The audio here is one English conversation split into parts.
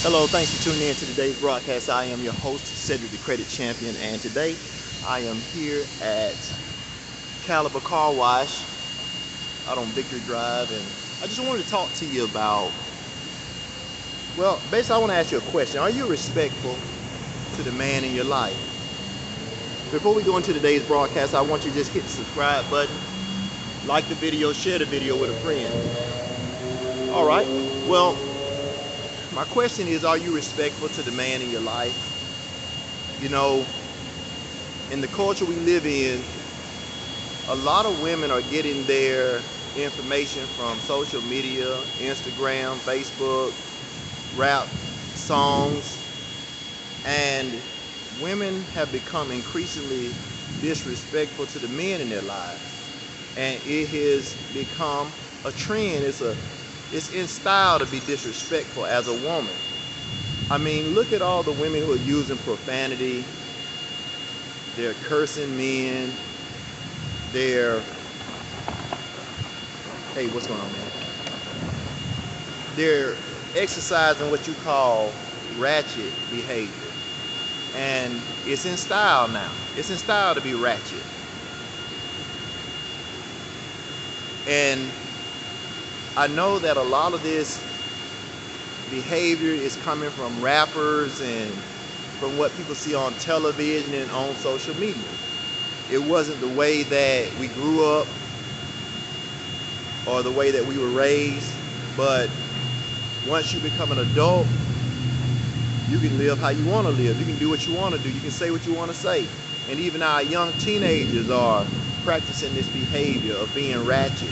Hello, thanks for tuning in to today's broadcast. I am your host, Cedric the Credit Champion, and today I am here at Caliber Car Wash out on Victory Drive, and I just wanted to talk to you about, well, basically I want to ask you a question. Are you respectful to the man in your life? Before we go into today's broadcast, I want you to just hit the subscribe button, like the video, share the video with a friend. All right, well, my question is, are you respectful to the man in your life? You know, in the culture we live in, a lot of women are getting their information from social media, Instagram, Facebook, rap songs, and women have become increasingly disrespectful to the men in their lives. And it has become a trend. It's in style to be disrespectful as a woman. I mean, look at all the women who are using profanity. They're cursing men. They're, hey, what's going on, man? They're exercising what you call ratchet behavior. And it's in style now. It's in style to be ratchet. And I know that a lot of this behavior is coming from rappers and from what people see on television and on social media. It wasn't the way that we grew up or the way that we were raised, but once you become an adult, you can live how you want to live. You can do what you want to do. You can say what you want to say. And even our young teenagers are practicing this behavior of being ratchet,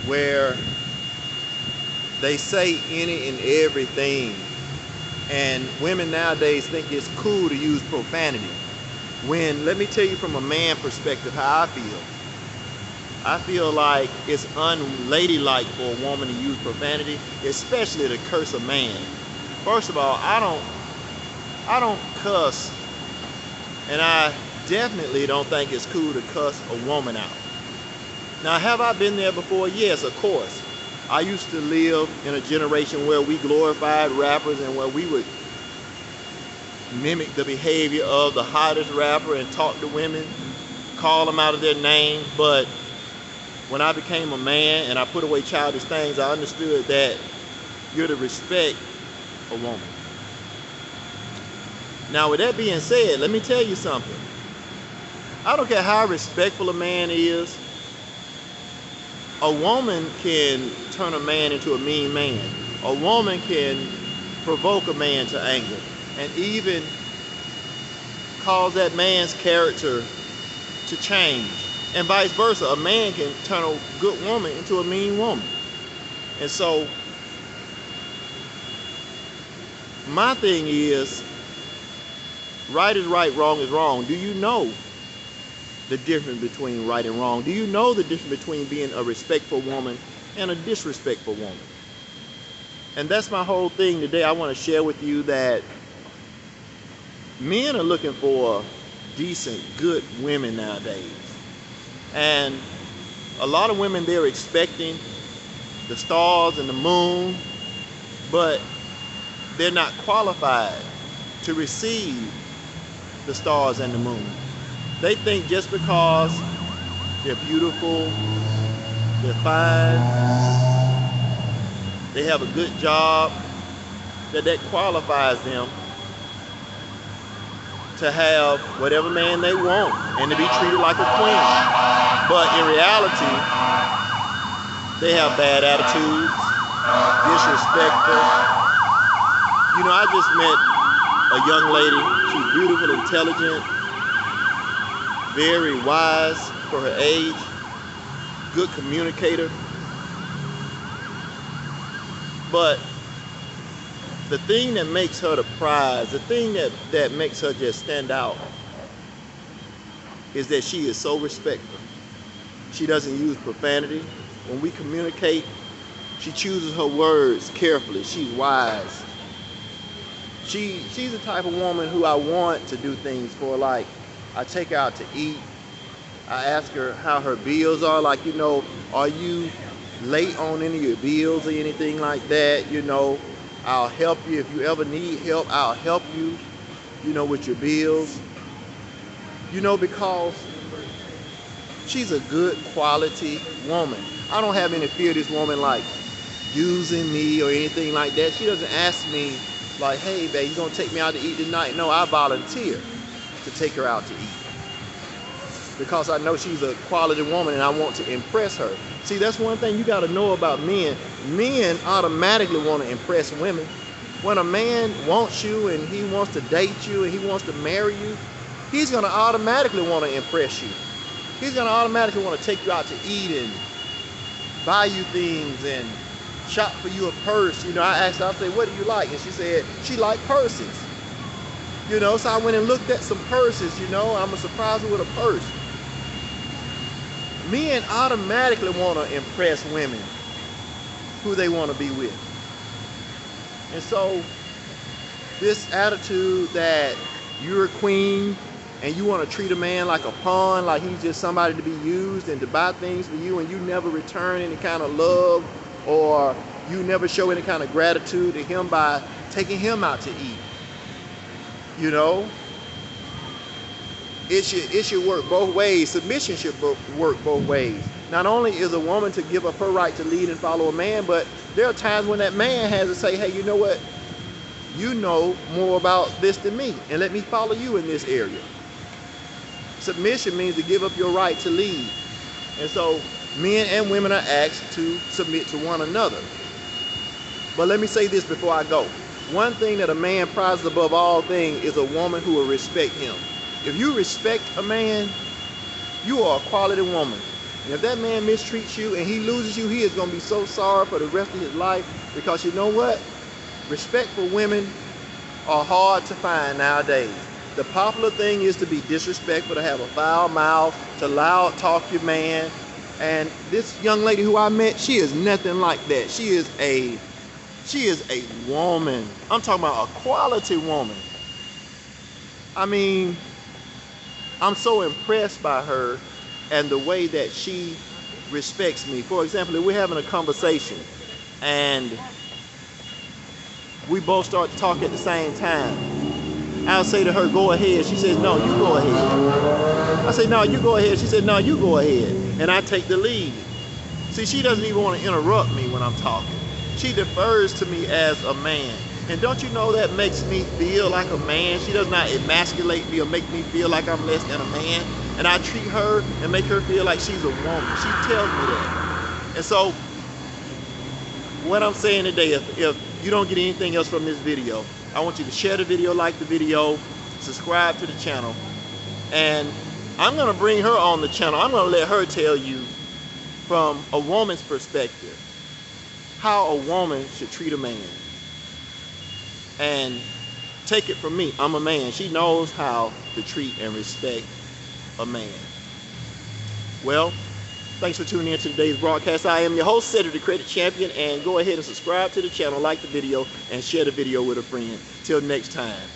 where they say any and everything. And women nowadays think it's cool to use profanity. When, let me tell you from a man perspective how I feel. I feel like it's unladylike for a woman to use profanity, especially to curse a man. First of all, I don't cuss, and I definitely don't think it's cool to cuss a woman out. Now, have I been there before? Yes, of course. I used to live in a generation where we glorified rappers and where we would mimic the behavior of the hottest rapper and talk to women, call them out of their name. But when I became a man and I put away childish things, I understood that you're to respect a woman. Now, with that being said, let me tell you something. I don't care how respectful a man is. A woman can turn a man into a mean man. A woman can provoke a man to anger and even cause that man's character to change. And vice versa, a man can turn a good woman into a mean woman. And so, my thing is, right is right, wrong is wrong. Do you know the difference between right and wrong? Do you know the difference between being a respectful woman and a disrespectful woman? And that's my whole thing today. I want to share with you that men are looking for decent, good women nowadays. And a lot of women, they're expecting the stars and the moon, but they're not qualified to receive the stars and the moon. They think just because they're beautiful, they're fine, they have a good job, that qualifies them to have whatever man they want and to be treated like a queen. But in reality, they have bad attitudes, disrespectful. You know, I just met a young lady. She's beautiful, intelligent, very wise for her age, good communicator. But the thing that makes her the prize, the thing that makes her just stand out, is that she is so respectful. She doesn't use profanity. When we communicate, she chooses her words carefully. She's wise. She's the type of woman who I want to do things for. Like, I take her out to eat. I ask her how her bills are. Like, you know, are you late on any of your bills or anything like that? You know, I'll help you. If you ever need help, I'll help you, you know, with your bills. You know, because she's a good quality woman. I don't have any fear of this woman like using me or anything like that. She doesn't ask me like, hey babe, you gonna take me out to eat tonight? No, I volunteer to take her out to eat because I know she's a quality woman and I want to impress her. See, that's one thing you got to know about men. Men automatically want to impress women. When a man wants you and he wants to date you and he wants to marry you, he's going to automatically want to impress you. He's going to automatically want to take you out to eat and buy you things and shop for you a purse. You know, I asked her, I said, what do you like? And she said she liked purses. You know, so I went and looked at some purses. You know, I'm going to surprise her with a purse. Men automatically want to impress women who they want to be with. And so this attitude that you're a queen and you want to treat a man like a pawn, like he's just somebody to be used and to buy things for you, and you never return any kind of love or you never show any kind of gratitude to him by taking him out to eat. You know, it should work both ways. Submission should work both ways. Not only is a woman to give up her right to lead and follow a man, but there are times when that man has to say, hey, you know what? You know more about this than me, and let me follow you in this area. Submission means to give up your right to lead. And so men and women are asked to submit to one another. But let me say this before I go. One thing that a man prizes above all things is a woman who will respect him. If you respect a man, you are a quality woman. And if that man mistreats you and he loses you, he is going to be so sorry for the rest of his life, because you know what? Respectful women are hard to find nowadays. The popular thing is to be disrespectful, to have a foul mouth, to loud talk your man. And this young lady who I met, she is nothing like that. She is a woman. I'm talking about a quality woman. I mean, I'm so impressed by her and the way that she respects me. For example, if we're having a conversation and we both start to talk at the same time, I'll say to her, go ahead. She says, no, you go ahead. I say, no, you go ahead. She said, no, you go ahead. And I take the lead. See, she doesn't even want to interrupt me when I'm talking. She defers to me as a man. And don't you know that makes me feel like a man? She does not emasculate me or make me feel like I'm less than a man. And I treat her and make her feel like she's a woman. She tells me that. And so what I'm saying today, if you don't get anything else from this video, I want you to share the video, like the video, subscribe to the channel. And I'm going to bring her on the channel. I'm going to let her tell you from a woman's perspective how a woman should treat a man. And take it from me, I'm a man. She knows how to treat and respect a man. Well, thanks for tuning in to today's broadcast. I am your host, Cedric the Credit Champion, and go ahead and subscribe to the channel, like the video, and share the video with a friend. Till next time.